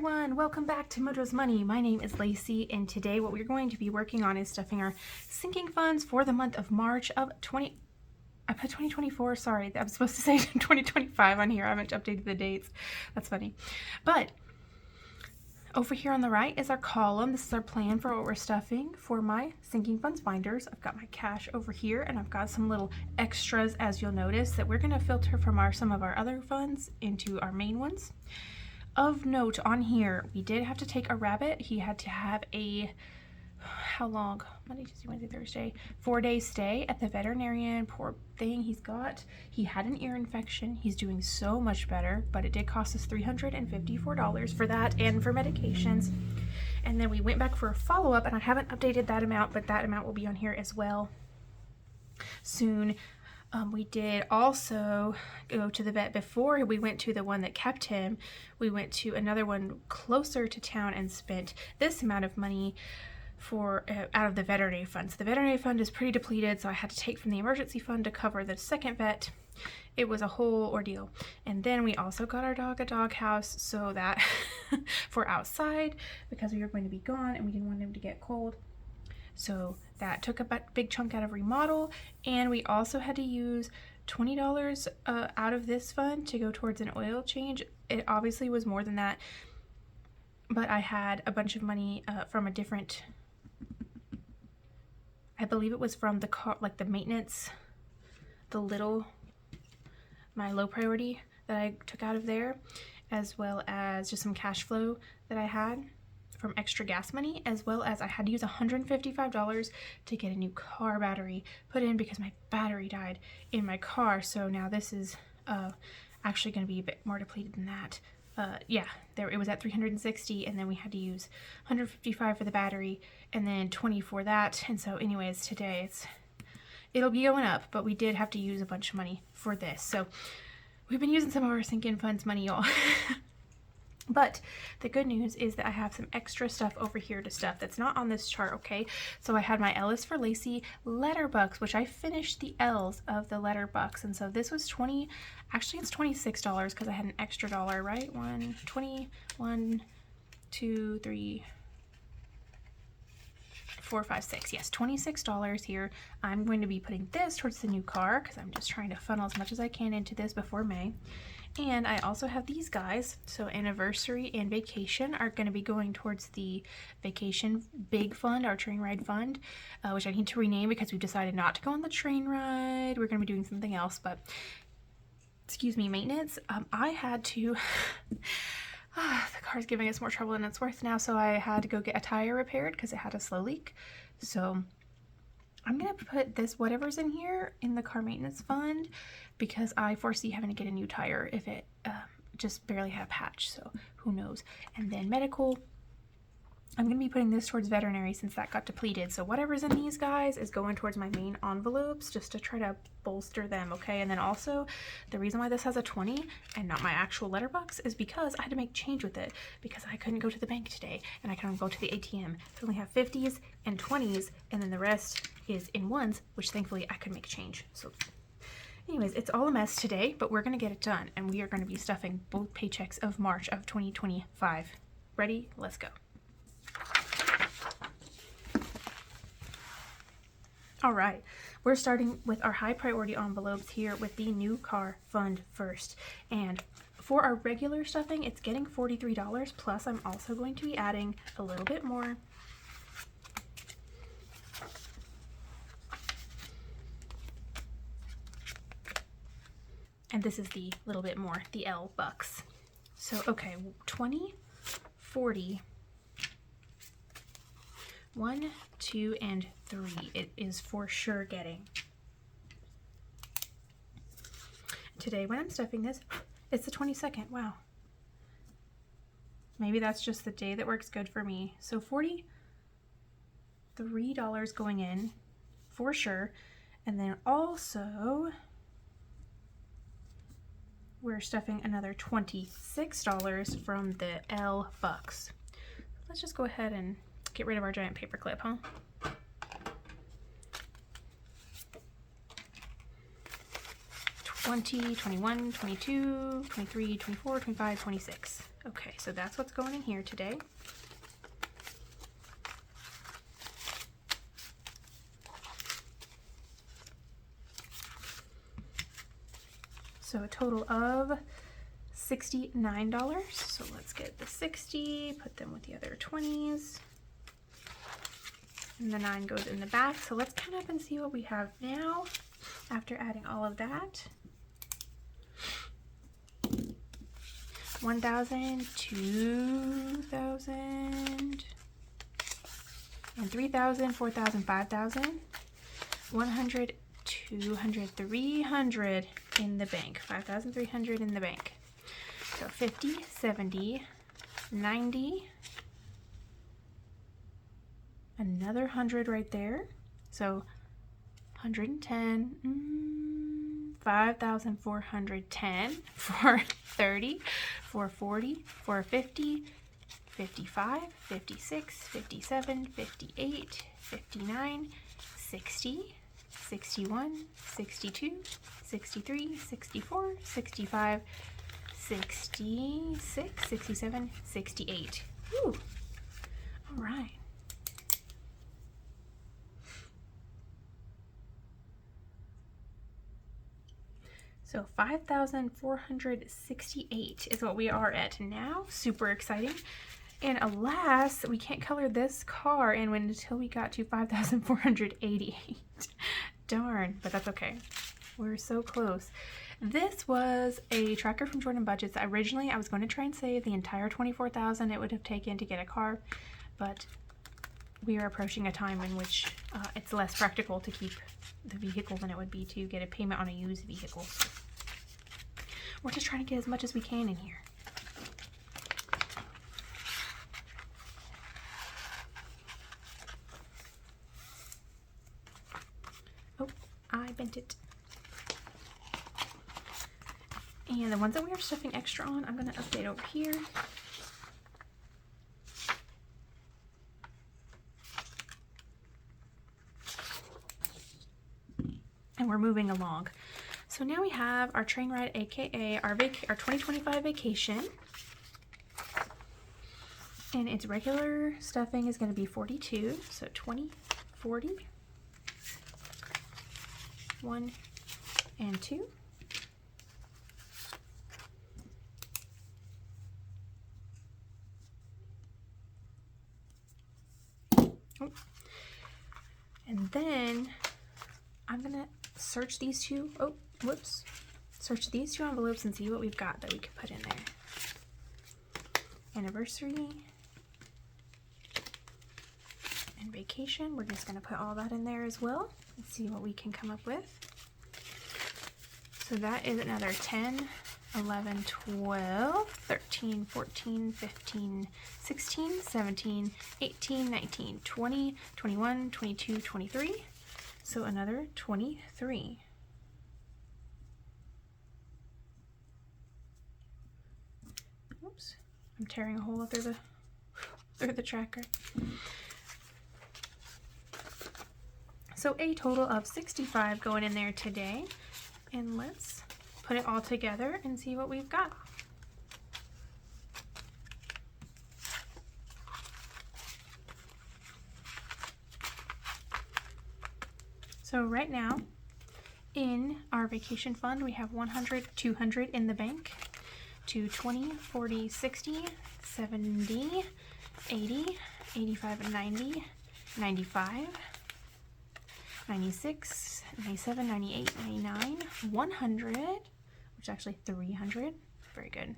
everyone, welcome back to Mojo's Money. My name is Lacey, and today what we're going to be working on is stuffing our sinking funds for the month of March of I put 2024, sorry, I was supposed to say 2025 on here. I haven't updated the dates. That's funny. But over here on the right is our column. This is our plan for what we're stuffing for my sinking funds binders. I've got my cash over here, and I've got some little extras, as you'll notice, that we're going to filter from some of our other funds into our main ones. Of note on here, we did have to take a rabbit. He had to have a, how long? Monday, Tuesday, Wednesday, Thursday, 4-day stay at the veterinarian. Poor thing, he had an ear infection. He's doing so much better, but it did cost us $354 for that and for medications. And then we went back for a follow-up, and I haven't updated that amount, but that amount will be on here as well soon. We did also go to the vet before we went to the one that kept him. We went to another one closer to town and spent this amount of money for out of the veterinary fund. So the veterinary fund is pretty depleted, so I had to take from the emergency fund to cover the second vet. It was a whole ordeal. And then we also got our dog a dog house so that for outside, because we were going to be gone and we didn't want him to get cold. So that took a big chunk out of remodel, and we also had to use $20 out of this fund to go towards an oil change. It obviously was more than that, but I had a bunch of money from a different, I believe it was from the car, like the maintenance, my low priority that I took out of there, as well as just some cash flow that I had from extra gas money, as well as I had to use $155 to get a new car battery put in because my battery died in my car. So now this is actually going to be a bit more depleted than that. It was at $360, and then we had to use $155 for the battery and then $20 for that. And so anyways, today it'll be going up, but we did have to use a bunch of money for this. So we've been using some of our sinking funds money, y'all. But the good news is that I have some extra stuff over here to stuff that's not on this chart, okay? So I had my L is for Lacey letter bucks, which I finished the L's of the letter bucks. And so this was actually it's $26 because I had an extra dollar, right? 1, 2, 3, 4, 5, 6. Yes, $26 here. I'm going to be putting this towards the new car because I'm just trying to funnel as much as I can into this before May. And I also have these guys. So anniversary and vacation are going to be going towards the vacation big fund, our train ride fund, which I need to rename because we've decided not to go on the train ride. We're going to be doing something else, but excuse me, maintenance. I had to, the car's giving us more trouble than it's worth now. So I had to go get a tire repaired because it had a slow leak. So I'm going to put this, whatever's in here, in the car maintenance fund because I foresee having to get a new tire if it just barely had a patch, so who knows. And then medical, I'm going to be putting this towards veterinary since that got depleted. So whatever's in these guys is going towards my main envelopes just to try to bolster them, okay? And then also, the reason why this has a 20 and not my actual letterbox is because I had to make change with it because I couldn't go to the bank today and I can only go to the ATM. So I only have 50s and 20s, and then the rest is in ones, which thankfully I could make change. So anyways, it's all a mess today, but we're going to get it done, and we are going to be stuffing both paychecks of March of 2025. Ready? Let's go. All right, we're starting with our high priority envelopes here with the new car fund first. And for our regular stuffing, it's getting $43, plus I'm also going to be adding a little bit more. And this is the little bit more, the L bucks. So, okay, 20, 40, 1, 2, and 3. It is for sure getting. Today, when I'm stuffing this, it's the 22nd. Wow. Maybe that's just the day that works good for me. So $43 going in for sure. And then also, we're stuffing another $26 from the L bucks. Let's just go ahead and get rid of our giant paper clip, huh? 20, 21, 22, 23, 24, 25, 26. Okay, so that's what's going in here today. So a total of $69. So let's get the 60, put them with the other 20s. And the 9 goes in the back. So let's count up and see what we have now after adding all of that. 1,000, 2,000, and 3,000, 4,000, 5,000, 100, 200, 300 in the bank. 5,300 in the bank. So 50, 70, 90, another 100 right there. So 110, 5,410, 430, 440, 450, 55, 56, 57, 58, 59, 60, 61, 62, 63, 64, 65, 66, 67, 68. Woo! All right. So 5,468 is what we are at now. Super exciting. And alas, we can't color this car in until we got to 5,488. Darn, but that's okay. We're so close. This was a tracker from Jordan Budgets. Originally, I was going to try and save the entire $24,000 it would have taken to get a car, but we are approaching a time in which it's less practical to keep the vehicle than it would be to get a payment on a used vehicle. So we're just trying to get as much as we can in here. Oh, I bent it. And the ones that we are stuffing extra on, I'm going to update over here. And we're moving along. So now we have our train ride, aka our 2025 vacation. And its regular stuffing is going to be 42. So 20, 40, 1 and 2. Oh. And then I'm going to search these two, search these two envelopes and see what we've got that we could put in there. Anniversary and vacation, we're just going to put all that in there as well and see what we can come up with. So that is another 10, 11, 12, 13, 14, 15, 16, 17, 18, 19, 20, 21, 22, 23. So another 23. Oops, I'm tearing a hole through the tracker. So a total of 65 going in there today. And let's put it all together and see what we've got. So right now, in our vacation fund, we have 100, 200 in the bank, to 20, 40, 60, 70, 80, 85, and 90, 95, 96, 97, 98, 99, 100, which is actually 300. Very good.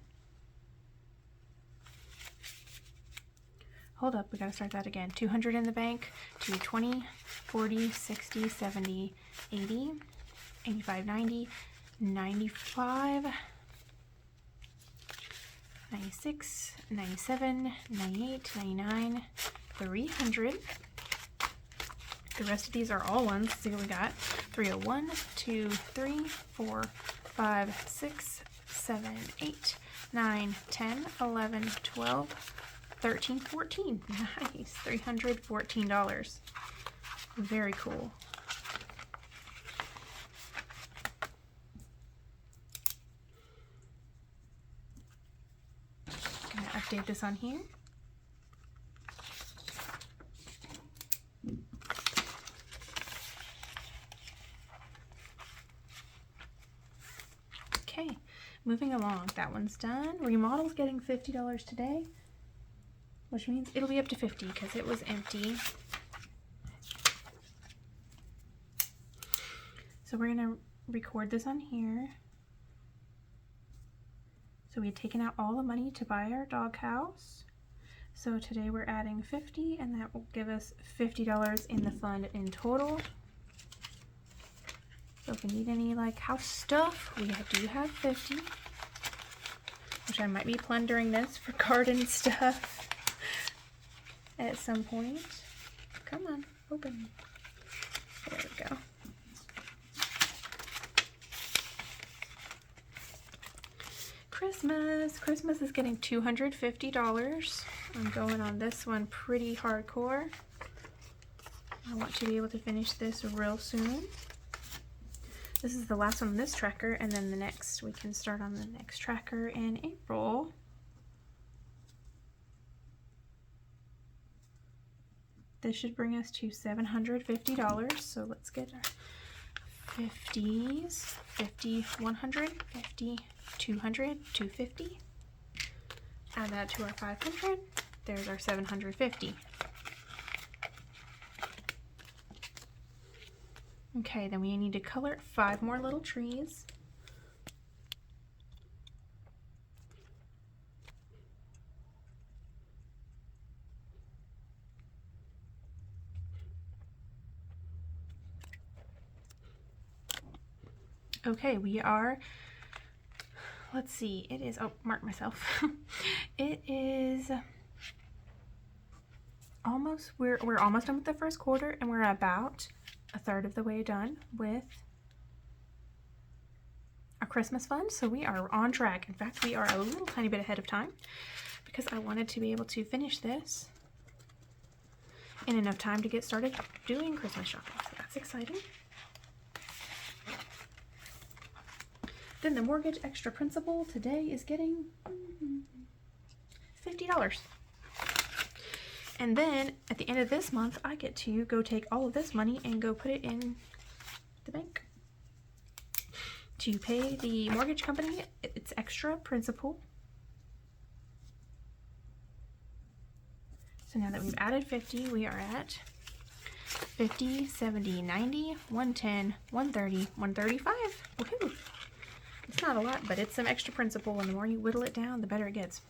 Hold up, we gotta start that again. 200 in the bank, to 20, 40, 60, 70, 80, 85, 90, 95, 96, 97, 98, 99, 300. The rest of these are all ones. Let's see what we got. 301, 2, 3, 4, 5, 6, 7, 8, 9, 10, 11, 12, 13, 14. Nice. $314. Very cool. I'm going to update this on here. Okay, moving along. That one's done. Remodel's getting $50 today, which means it'll be up to $50 because it was empty. So we're going to record this on here. So we had taken out all the money to buy our doghouse. So today we're adding $50, and that will give us $50 in the fund in total. So if we need any like house stuff, we do have $50, which I might be plundering this for garden stuff at some point. Come on, open. There we go. Christmas is getting $250. I'm going on this one pretty hardcore. I want to be able to finish this real soon. This is the last one on this tracker, and then the next, we can start on the next tracker in April. This should bring us to $750. So let's get our 50s, 50, 100, 50, 200, 250. Add that to our 500. There's our 750. Okay, then we need to color 5 more little trees. Okay, we are, let's see, it is, oh, mark myself. It is almost, we're almost done with the first quarter, and we're about a third of the way done with our Christmas fund. So we are on track. In fact, we are a little tiny bit ahead of time because I wanted to be able to finish this in enough time to get started doing Christmas shopping. So that's exciting. Then the mortgage extra principal today is getting $50. And then at the end of this month, I get to go take all of this money and go put it in the bank to pay the mortgage company its extra principal. So now that we've added 50, we are at 50, 70, 90, 110, 130, 135. Woohoo! It's not a lot, but it's some extra principal, and the more you whittle it down, the better it gets.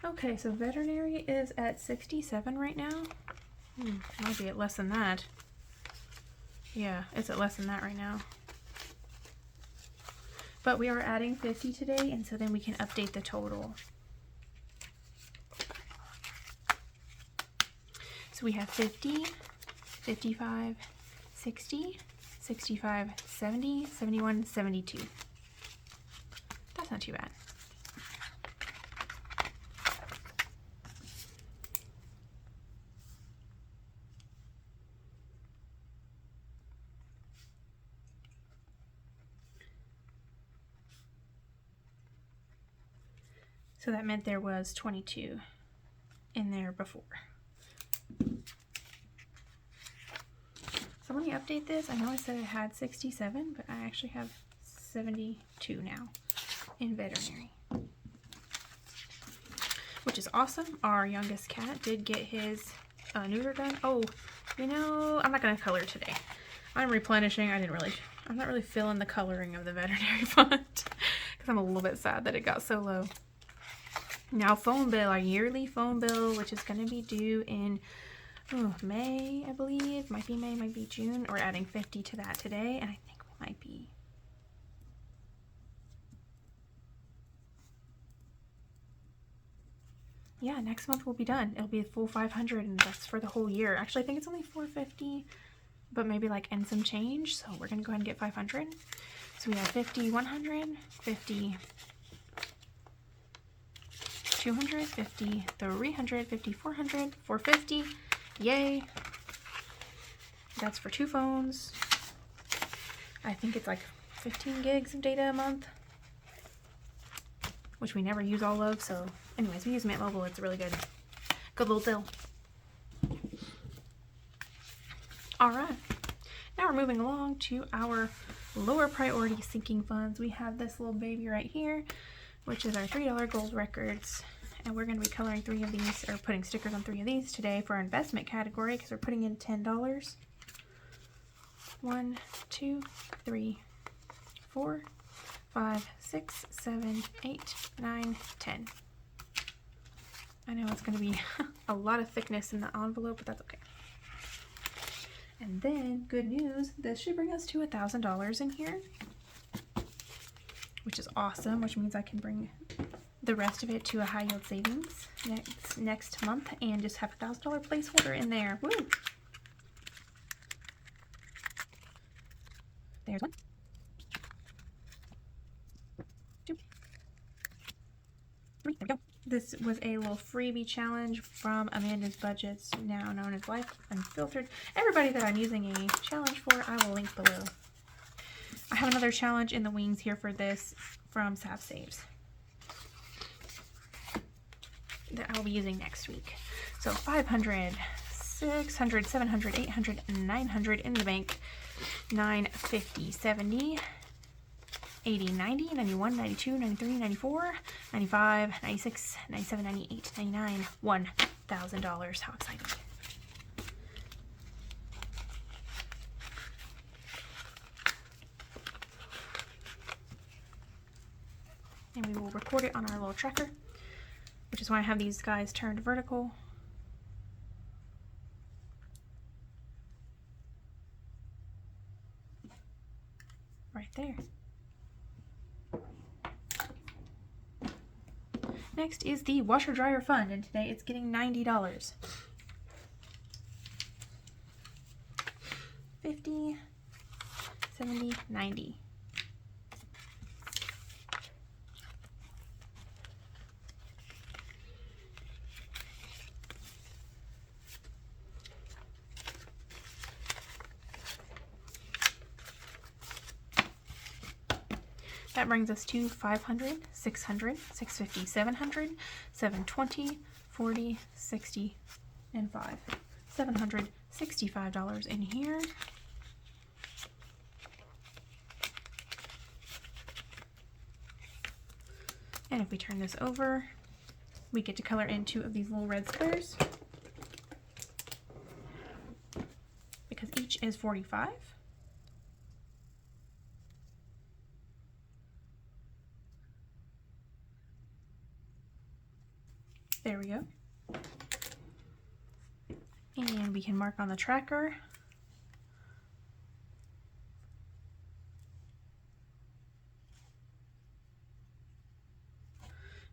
Okay, so veterinary is at 67 right now. Might be at less than that. Yeah, it's at less than that right now. But we are adding 50 today, and so then we can update the total. So we have 50, 55, 60, 65, 70, 71, 72. That's not too bad. So that meant there was 22 in there before. So let me update this. I know I said I had 67, but I actually have 72 now in veterinary, which is awesome. Our youngest cat did get his neuter done. Oh, you know, I'm not going to color today. I'm replenishing. I'm not really feeling the coloring of the veterinary fund because I'm a little bit sad that it got so low. Now phone bill, our yearly phone bill, which is going to be due in May, I believe. Might be May, might be June. We're adding 50 to that today, and I think we might be... Yeah, next month we'll be done. It'll be a full 500, and that's for the whole year. Actually, I think it's only 450, but maybe like and some change. So we're going to go ahead and get 500. So we have 50, 100, 50, 200, 50, 300, 50, 400, 450. Yay. That's for 2 phones. I think it's like 15 gigs of data a month, which we never use all of. So anyways, we use Mint Mobile. It's a really good little deal. All right, now we're moving along to our lower priority sinking funds. We have this little baby right here, which is our $3 gold records. And we're going to be coloring 3 of these, or putting stickers on 3 of these today for our investment category, because we're putting in $10. 1, 2, 3, 4, 5, 6, 7, 8, 9, 10. I know it's going to be a lot of thickness in the envelope, but that's okay. And then, good news, this should bring us to $1,000 in here, which is awesome, which means I can bring the rest of it to a high yield savings next month and just have a $1,000 placeholder in there. Woo! There's 1, 2, 3. There we go. This was a little freebie challenge from Amanda's Budgets, now known as Life Unfiltered. Everybody that I'm using a challenge for, I will link below. I have another challenge in the wings here for this from Sav Saves that I'll be using next week. So 500, 600, 700, 800, 900 in the bank, 950, 70, 80, 90, 91, 92, 93, 94, 95, 96, 97, 98, 99, $1,000. How exciting. And we will record it on our little tracker, which is why I have these guys turned vertical. Right there. Next is the washer dryer fund, and today it's getting $90. 50, 70, 90. That brings us to 500, 600, 650, 700, 720, 40, 60, and 5. $765 in here. And if we turn this over, we get to color in 2 of these little red squares, because each is 45. There we go. And we can mark on the tracker.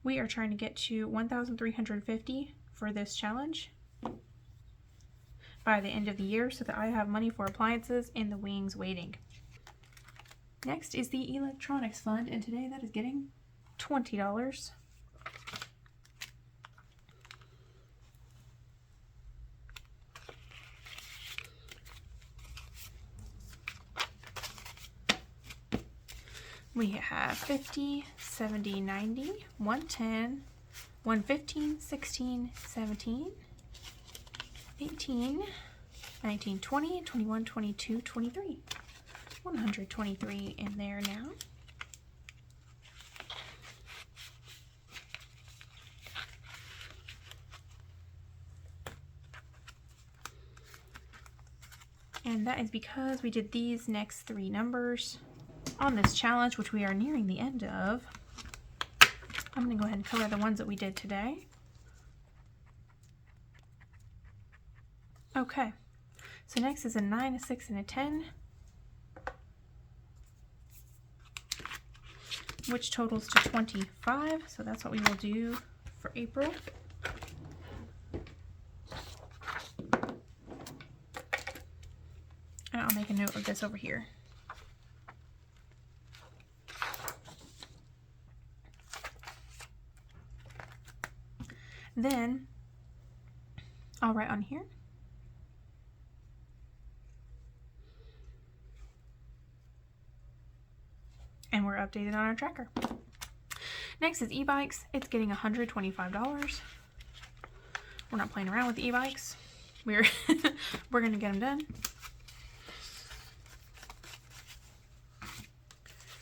We are trying to get to 1,350 for this challenge by the end of the year so that I have money for appliances in the wings waiting. Next is the electronics fund, and today that is getting $20. We have 50, 70, 90, 110, 115, 16, 17, 18, 19, 20, 21, 22, 23. 123 in there now. And that is because we did these next 3 numbers on this challenge, which we are nearing the end of. I'm going to go ahead and color the ones that we did today. Okay, so next is a 9, a 6, and a 10, which totals to 25. So that's what we will do for April. And I'll make a note of this over here. Then I'll write on here And we're updated on our tracker. Next is e-bikes. It's getting $125. We're not playing around with the e-bikes. We're gonna get them done.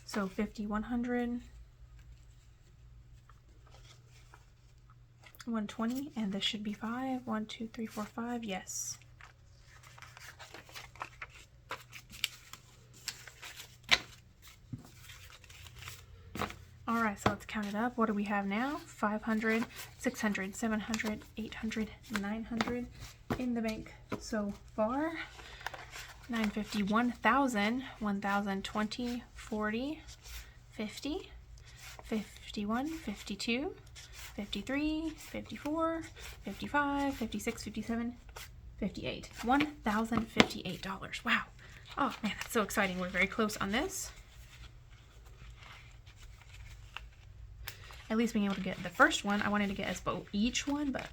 So 50, 100, 120, and this should be 5. 1, 2, 3, 4, 5. Yes. All right, so let's count it up. What do we have now? 500, 600, 700, 800, 900 in the bank so far. 950, 1,000, 1,020, 40, 50, 51, 52, 53, 54, 55, 56, 57, 58. $1,058. Wow. Oh man, that's so exciting. We're very close on this. At least being able to get the first one. I wanted to get us both each one, but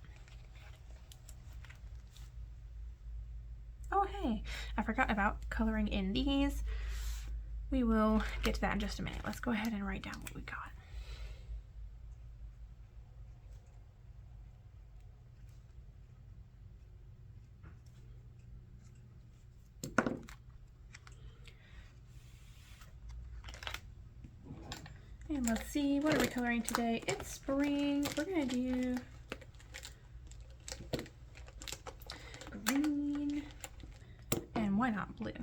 oh hey, I forgot about coloring in these. We will get to that in just a minute. Let's go ahead and write down what we got. And let's see, what are we coloring today? It's spring. We're gonna do green, and why not blue?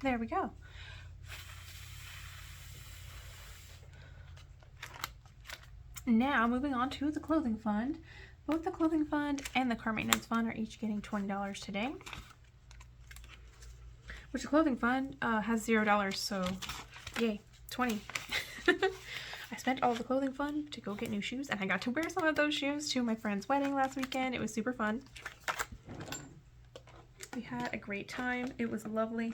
There we go. Now, moving on to the clothing fund. Both the clothing fund and the car maintenance fund are each getting $20 today. Which the clothing fund has $0, so yay, 20. I spent all the clothing fund to go get new shoes, and I got to wear some of those shoes to my friend's wedding last weekend. It was super fun. We had a great time. It was lovely.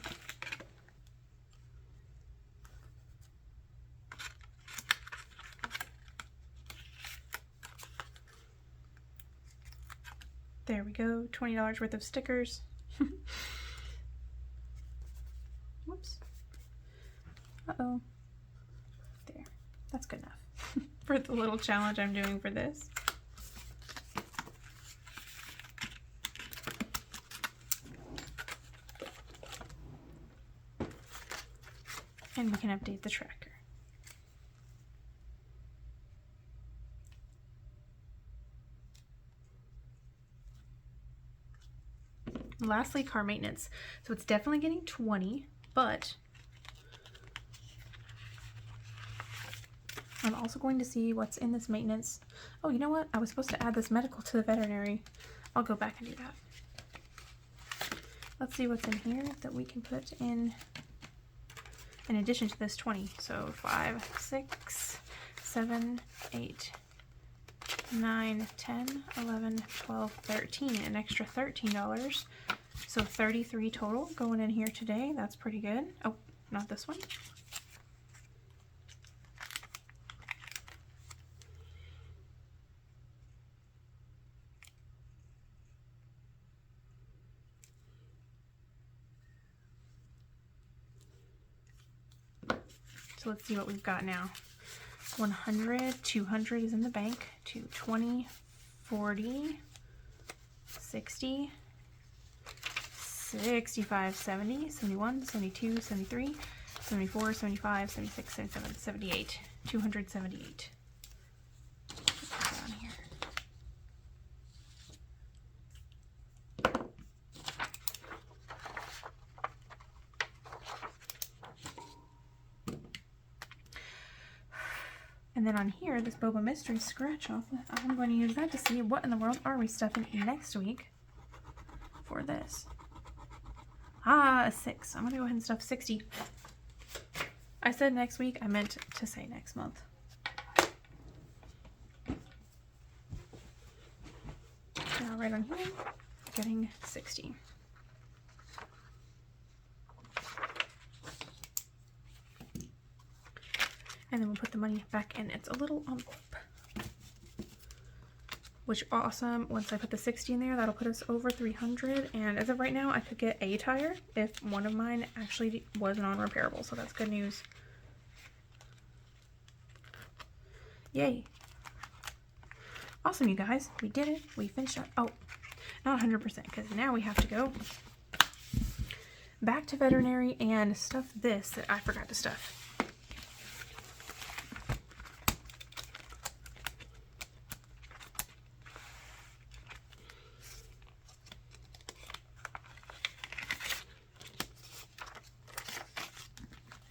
There we go, $20 worth of stickers. Whoops. Uh-oh. There, that's good enough for the little challenge I'm doing for this. And we can update the tracker. Lastly, car maintenance. So it's definitely getting 20, but I'm also going to see what's in this maintenance. Oh, you know what? I was supposed to add this medical to the veterinary. I'll go back and do that. Let's see what's in here that we can put in addition to this 20. So 5, 6, 7, 8, 9, 10, 11, 12, 13, an extra $13. So 33 total going in here today. That's pretty good. Oh, not this one. So let's see what we've got now. 100, 200 is in the bank, 220, 40, 60, 65, 70, 71, 72, 73, 74, 75, 76, 77, 78, 278. Down here. And then on here, this Boba Mystery scratch off, I'm going to use that to see what in the world are we stuffing next week for this. A 6. I'm going to go ahead and stuff 60. I said next week. I meant to say next month. Now right on here, getting 60. And then we'll put the money back in its little envelope. Which awesome. Once I put the 60 in there, that'll put us over 300. And as of right now, I could get a tire if one of mine actually was non-repairable. So that's good news. Yay. Awesome, you guys. We did it. We finished up. Oh, not 100% because now we have to go back to veterinary and stuff this that I forgot to stuff.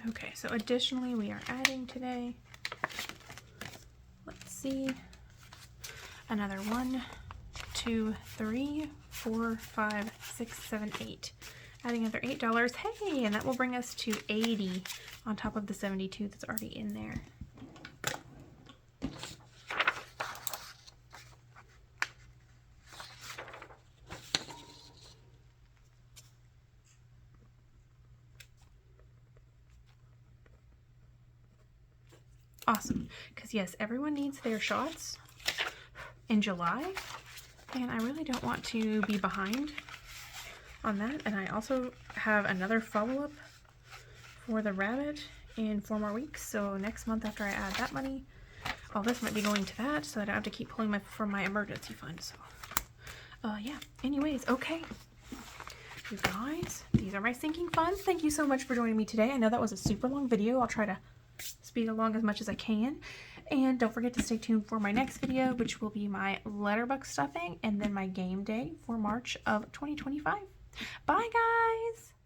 Okay, so additionally we are adding today, let's see, another 1, 2, 3, 4, 5, 6, 7, 8. Adding another $8. Hey, and that will bring us to 80 on top of the 72 that's already in there. Awesome, because yes, everyone needs their shots in July, and I really don't want to be behind on that. And I also have another follow-up for the rabbit in 4 more weeks, so next month after I add that money, all this might be going to that, so I don't have to keep pulling from my emergency fund. So yeah, anyways, okay, you guys, these are my sinking funds. Thank you so much for joining me today. I know that was a super long video. I'll try to speed along as much as I can, and don't forget to stay tuned for my next video, which will be my letterbox stuffing and then my game day for March of 2025. Bye guys.